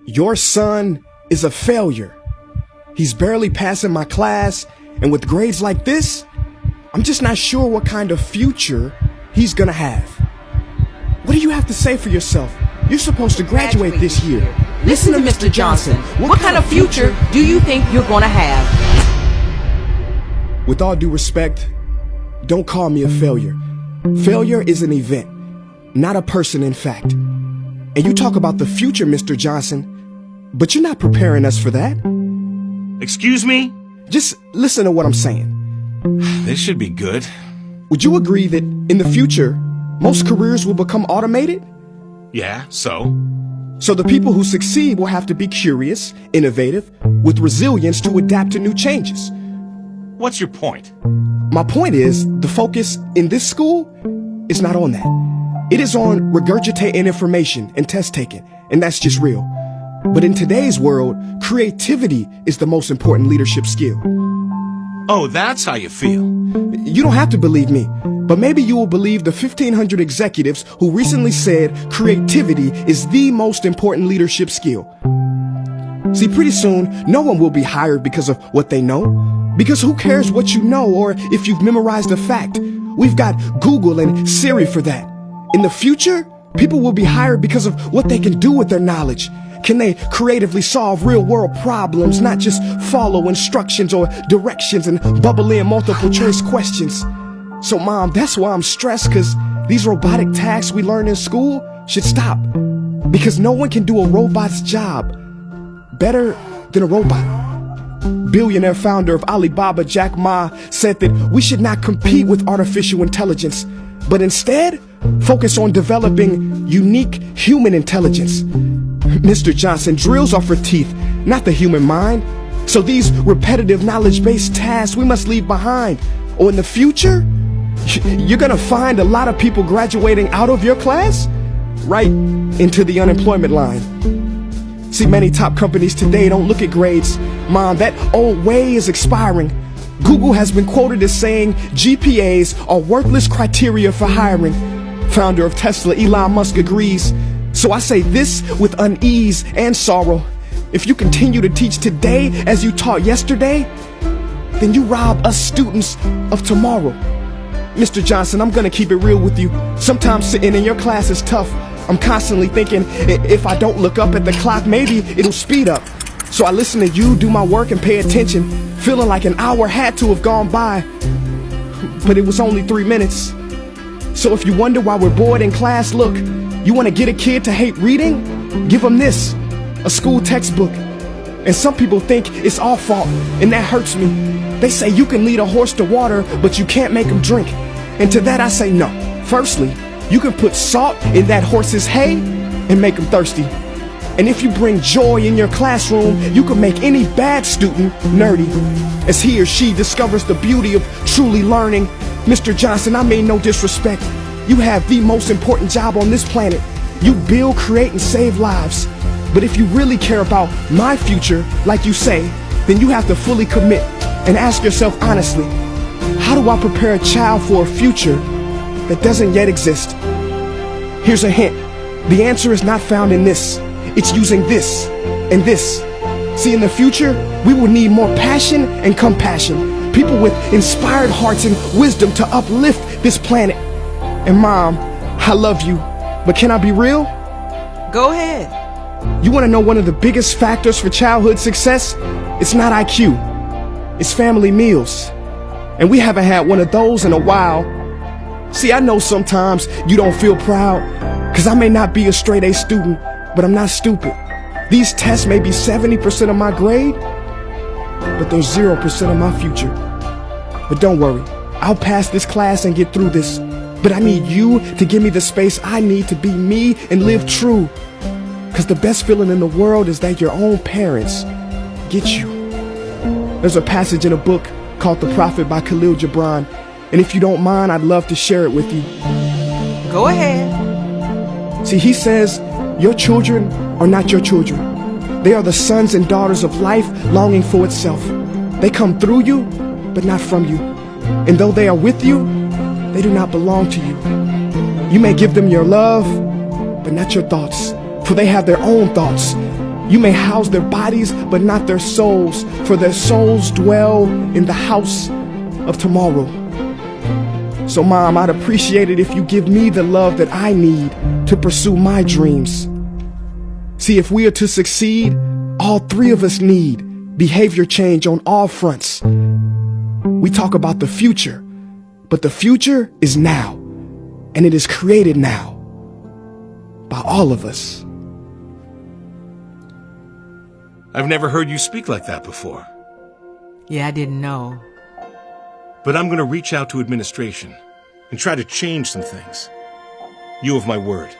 Your son is a failure. He's barely passing my class, and with grades like this, I'm just not sure what kind of future he's gonna have. What do you have to say for yourself? You're supposed to graduate this year. Listen to Mr. Johnson. What kind of future do you think you're going to have? With all due respect, don't call me a failure. Failure is an event, not a person, in fact. And you talk about the future, Mr. Johnson, but you're not preparing us for that. Excuse me? Just listen to what I'm saying. This should be good. Would you agree that in the future, most careers will become automated? Yeah, so? So the people who succeed will have to be curious, innovative, with resilience to adapt to new changes. What's your point? My point is, the focus in this school is not on that. It is on regurgitating information and test taking, and that's just real. But in today's world, creativity is the most important leadership skill. Oh, that's how you feel. You don't have to believe me, but maybe you will believe the 1,500 executives who recently said creativity is the most important leadership skill. See, pretty soon, no one will be hired because of what they know. Because who cares what you know or if you've memorized a fact? We've got Google and Siri for that. In the future, people will be hired because of what they can do with their knowledge. Can they creatively solve real-world problems, not just follow instructions or directions and bubble in multiple choice questions? So, Mom, that's why I'm stressed, because these robotic tasks we learn in school should stop. Because no one can do a robot's job better than a robot. Billionaire founder of Alibaba, Jack Ma, said that we should not compete with artificial intelligence, but instead focus on developing unique human intelligence. Mr. Johnson, drills are for teeth, not the human mind. So these repetitive knowledge-based tasks we must leave behind. Or in the future, you're gonna find a lot of people graduating out of your class right into the unemployment line. See, many top companies today don't look at grades. Mom, that old way is expiring. Google has been quoted as saying GPAs are worthless criteria for hiring. Founder of Tesla, Elon Musk, agrees. So I say this with unease and sorrow. If you continue to teach today as you taught yesterday, then you rob us students of tomorrow. Mr. Johnson, I'm gonna keep it real with you. Sometimes sitting in your class is tough. I'm constantly thinking, if I don't look up at the clock, maybe it'll speed up. So I listen to you do my work and pay attention, feeling like an hour had to have gone by. But it was only 3 minutes. So if you wonder why we're bored in class, look, you want to get a kid to hate reading? Give them this, a school textbook. And some people think it's our fault, and that hurts me. They say you can lead a horse to water, but you can't make him drink. And to that I say no. Firstly, you can put salt in that horse's hay and make him thirsty. And if you bring joy in your classroom, you can make any bad student nerdy as he or she discovers the beauty of truly learning. Mr. Johnson, I mean no disrespect. You have the most important job on this planet. You build, create, and save lives. But if you really care about my future, like you say, then you have to fully commit and ask yourself honestly, how do I prepare a child for a future that doesn't yet exist? Here's a hint. The answer is not found in this. It's using this and this. See, in the future, we will need more passion and compassion. People with inspired hearts and wisdom to uplift this planet. And Mom, I love you, but can I be real? Go ahead. You want to know one of the biggest factors for childhood success? It's not IQ. It's family meals. And we haven't had one of those in a while. See, I know sometimes you don't feel proud, because I may not be a straight A student, but I'm not stupid. These tests may be 70% of my grade, but they're 0% of my future. But don't worry, I'll pass this class and get through this. But I need you to give me the space I need to be me and live true. Because the best feeling in the world is that your own parents get you. There's a passage in a book called The Prophet by Khalil Gibran. And if you don't mind, I'd love to share it with you. Go ahead. See, he says, your children are not your children. They are the sons and daughters of life longing for itself. They come through you, but not from you. And though they are with you, they do not belong to you. You may give them your love, but not your thoughts, for they have their own thoughts. You may house their bodies, but not their souls, for their souls dwell in the house of tomorrow. So, Mom, I'd appreciate it if you give me the love that I need to pursue my dreams. See, if we are to succeed, all three of us need behavior change on all fronts. We talk about the future, but the future is now, and it is created now by all of us. I've never heard you speak like that before. Yeah, I didn't know. But I'm gonna reach out to administration and try to change some things. You have my word.